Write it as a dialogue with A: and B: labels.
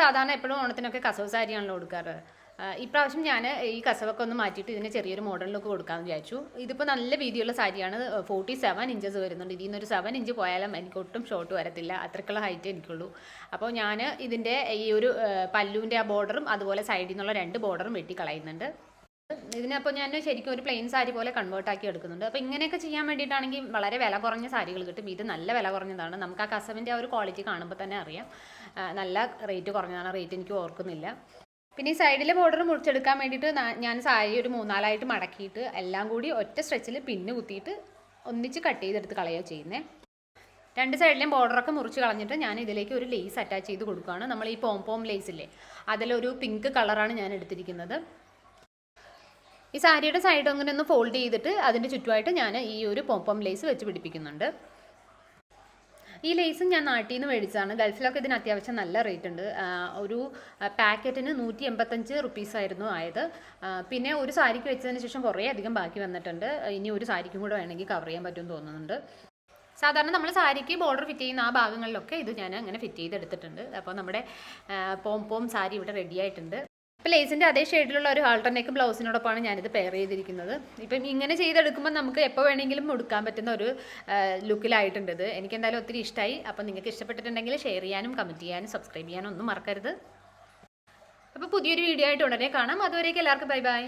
A: സാധാരണ എപ്പോഴും ഓണത്തിനൊക്കെ കസവ് സാരിയാണല്ലോ കൊടുക്കാറ്. ഇപ്രാവശ്യം ഞാൻ ഈ കസവൊക്കെ ഒന്ന് മാറ്റിയിട്ട് ഇതിന് ചെറിയൊരു മോഡൽ ലുക്ക് കൊടുക്കാമെന്ന് വിചാരിച്ചു. ഇതിപ്പോൾ നല്ല വീതിയുള്ള സാരിയാണ്, 47 ഇഞ്ചസ് വരുന്നുണ്ട്. ഇതിൽ നിന്നൊരു 7 ഇഞ്ച് പോയാലും എനിക്ക് ഒട്ടും ഷോർട്ട് വരത്തില്ല, അത്രക്കുള്ള ഹൈറ്റ് എനിക്കുള്ളൂ. അപ്പോൾ ഞാൻ ഇതിൻ്റെ ഈ ഒരു പല്ലുവിൻ്റെ ആ ബോർഡറും അതുപോലെ സൈഡിൽ നിന്നുള്ള 2 ബോർഡറും വെട്ടി കളയുന്നുണ്ട്. ഇതിനപ്പോൾ ഞാൻ ശരിക്കും ഒരു പ്ലെയിൻ സാരി പോലെ കൺവേർട്ട് ആക്കി എടുക്കുന്നുണ്ട്. അപ്പോൾ ഇങ്ങനെയൊക്കെ ചെയ്യാൻ വേണ്ടിയിട്ടാണെങ്കിൽ വളരെ വില കുറഞ്ഞ സാരികൾ കിട്ടും. ഇത് നല്ല വില കുറഞ്ഞതാണ്, നമുക്ക് ആ കസവിൻ്റെ ആ ഒരു ക്വാളിറ്റി കാണുമ്പോൾ തന്നെ അറിയാം. നല്ല റേറ്റ് കുറഞ്ഞതാണ്, റേറ്റ് എനിക്ക് ഓർക്കുന്നില്ല. പിന്നെ ഈ സൈഡിലെ ബോർഡർ മുറിച്ചെടുക്കാൻ വേണ്ടിയിട്ട് ഞാൻ സാരി ഒരു 3-4 മടക്കിയിട്ട് എല്ലാം കൂടി ഒറ്റ സ്ട്രെച്ചിൽ പിന്ന് കുത്തിയിട്ട് ഒന്നിച്ച് കട്ട് ചെയ്തെടുത്ത് കളയുക ചെയ്യുന്നത്. 2 സൈഡിലെയും ബോർഡറൊക്കെ മുറിച്ച് കളഞ്ഞിട്ട് ഞാൻ ഇതിലേക്ക് ഒരു ലേസ് അറ്റാച്ച് ചെയ്ത് കൊടുക്കുകയാണ്. നമ്മൾ ഈ പോം ലേസില്ലേ, അതിലൊരു പിങ്ക് കളറാണ് ഞാൻ എടുത്തിരിക്കുന്നത്. ഈ സാരിയുടെ സൈഡ് അങ്ങനെ ഒന്ന് ഫോൾഡ് ചെയ്തിട്ട് അതിൻ്റെ ചുറ്റുമായിട്ട് ഞാൻ ഈ ഒരു പോം ലേസ് വെച്ച് പിടിപ്പിക്കുന്നുണ്ട്. ഈ ലേസും ഞാൻ നാട്ടിൽ നിന്ന് മേടിച്ചതാണ്. ഗൾഫിലൊക്കെ ഇതിന് അത്യാവശ്യം നല്ല റേറ്റ് ഉണ്ട്. ഒരു പാക്കറ്റിന് 185 റുപ്പീസായിരുന്നു ആയത്. പിന്നെ ഒരു സാരിക്ക് വെച്ചതിന് ശേഷം കുറേ അധികം ബാക്കി വന്നിട്ടുണ്ട്. ഇനി ഒരു സാരിക്കും കൂടെ വേണമെങ്കിൽ കവർ ചെയ്യാൻ പറ്റുമെന്ന് തോന്നുന്നുണ്ട്. സാധാരണ നമ്മൾ സാരിക്ക് ബോർഡർ ഫിറ്റ് ചെയ്യുന്ന ആ ഭാഗങ്ങളിലൊക്കെ ഇത് ഞാൻ അങ്ങനെ ഫിറ്റ് ചെയ്തെടുത്തിട്ടുണ്ട്. അപ്പോൾ നമ്മുടെ പോം സാരി ഇവിടെ റെഡി ആയിട്ടുണ്ട്. ഇപ്പോൾ ലേസിൻ്റെ അതേ ഷെയ്ഡിലുള്ള ഒരു ആൾട്ടർനേറ്റ് ബ്ലൗസിനോടൊപ്പമാണ് ഞാനിത് പെയർ ചെയ്തിരിക്കുന്നത്. ഇപ്പം ഇങ്ങനെ ചെയ്തെടുക്കുമ്പോൾ നമുക്ക് എപ്പോൾ വേണമെങ്കിലും ഉടുക്കാൻ പറ്റുന്ന ഒരു ലുക്കിലായിട്ടുണ്ട് ഇത്. എനിക്കെന്തായാലും ഒത്തിരി ഇഷ്ടമായി. അപ്പോൾ നിങ്ങൾക്ക് ഇഷ്ടപ്പെട്ടിട്ടുണ്ടെങ്കിൽ ഷെയർ ചെയ്യാനും കമൻറ്റ് ചെയ്യാനും സബ്സ്ക്രൈബ് ചെയ്യാനും ഒന്നും മറക്കരുത്. അപ്പോൾ പുതിയൊരു വീഡിയോ ആയിട്ട് ഉടനെ കാണാം. അതുവരേക്കും എല്ലാവർക്കും ബൈ ബൈ.